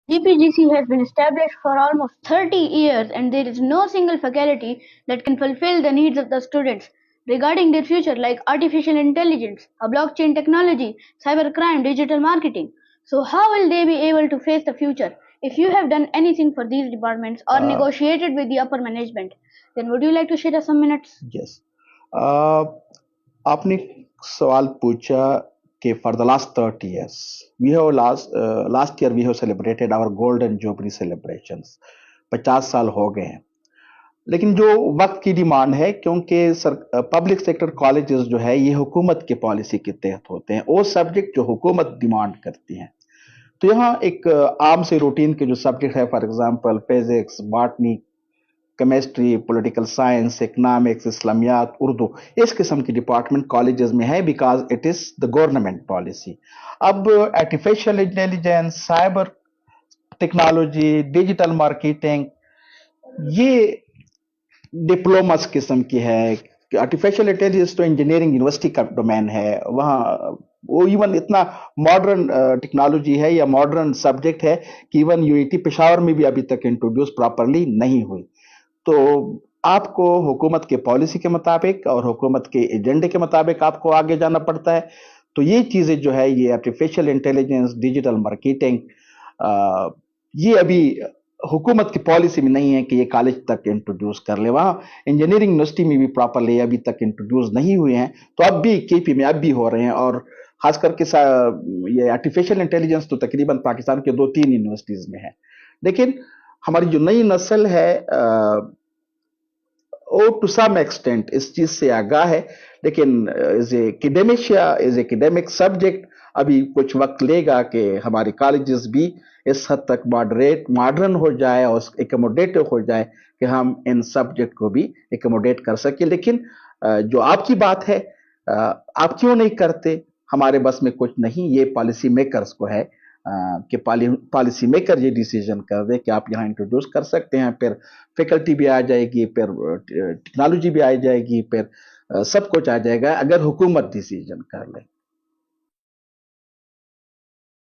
GPGC has been established for almost 30 years and there is no single faculty that can fulfill the needs of the students regarding their future, like artificial intelligence, blockchain technology, cybercrime, digital marketing. So how will they be able to face the future? If you have done anything for these departments or negotiated with the upper management, then would you like to share us some minutes? Yes आपने सवाल पूछा कि for the last 30 years we have last year we have celebrated our golden jubilee celebrations 50 साल हो गए हैं। लेकिन जो वक्त की डिमांड है, क्योंकि पब्लिक सेक्टर कॉलेजेस जो है ये हुकूमत की पॉलिसी के तहत होते हैं, वो सब्जेक्ट जो हुकूमत डिमांड करती है। तो यहाँ एक आम से रूटीन के जो सब्जेक्ट है, for example physics, botany, chemistry, political science, economics, इस्लामियात, उर्दू, इस किस्म की डिपार्टमेंट कॉलेजेस में है because it is the government policy. अब artificial intelligence, cyber technology, digital marketing, ये डिप्लोमास किस्म की है। आर्टिफिशियल इंटेलिजेंस तो इंजीनियरिंग यूनिवर्सिटी का डोमेन है, वहाँ वो इवन इतना मॉडर्न टेक्नोलॉजी है या मॉडर्न सब्जेक्ट है कि इवन यूईटी पेशावर में भी अभी तक इंट्रोड्यूस प्रॉपरली नहीं हुई। तो आपको हुकूमत के पॉलिसी के मुताबिक और हुकूमत के एजेंडे के मुताबिक आपको आगे जाना पड़ता है। तो ये चीज़ें जो है, ये आर्टिफिशियल इंटेलिजेंस, डिजिटल मार्केटिंग, ये अभी हुकूमत की पॉलिसी में नहीं है कि ये कॉलेज तक इंट्रोड्यूस कर ले। वहाँ इंजीनियरिंग यूनिवर्सिटी में भी प्रॉपरली अभी तक इंट्रोड्यूस नहीं हुए हैं, तो अब भी केपी में अब भी हो रहे हैं। और खास करके ये आर्टिफिशियल इंटेलिजेंस तो तकरीबन पाकिस्तान के 2-3 यूनिवर्सिटीज में है। लेकिन हमारी जो नई नस्ल है वो टू सम एक्सटेंट इस चीज से आगाह है, लेकिन एज एकेडमिक सब्जेक्ट अभी कुछ वक्त लेगा कि हमारे कॉलेजेस भी इस हद तक मॉडर्न हो जाए और एकोमोडेटिव हो जाए कि हम इन सब्जेक्ट को भी एकोमोडेट कर सके। लेकिन जो आपकी बात है, आप क्यों नहीं करते, हमारे बस में कुछ नहीं, ये पॉलिसी मेकर्स को है कि पॉलिसी मेकर ये डिसीजन कर दे कि आप यहाँ इंट्रोड्यूस कर सकते हैं, फिर फैकल्टी भी आ जाएगी, फिर टेक्नोलॉजी भी आ जाएगी, फिर सब कुछ आ जाएगा अगर हुकूमत डिसीजन कर ले।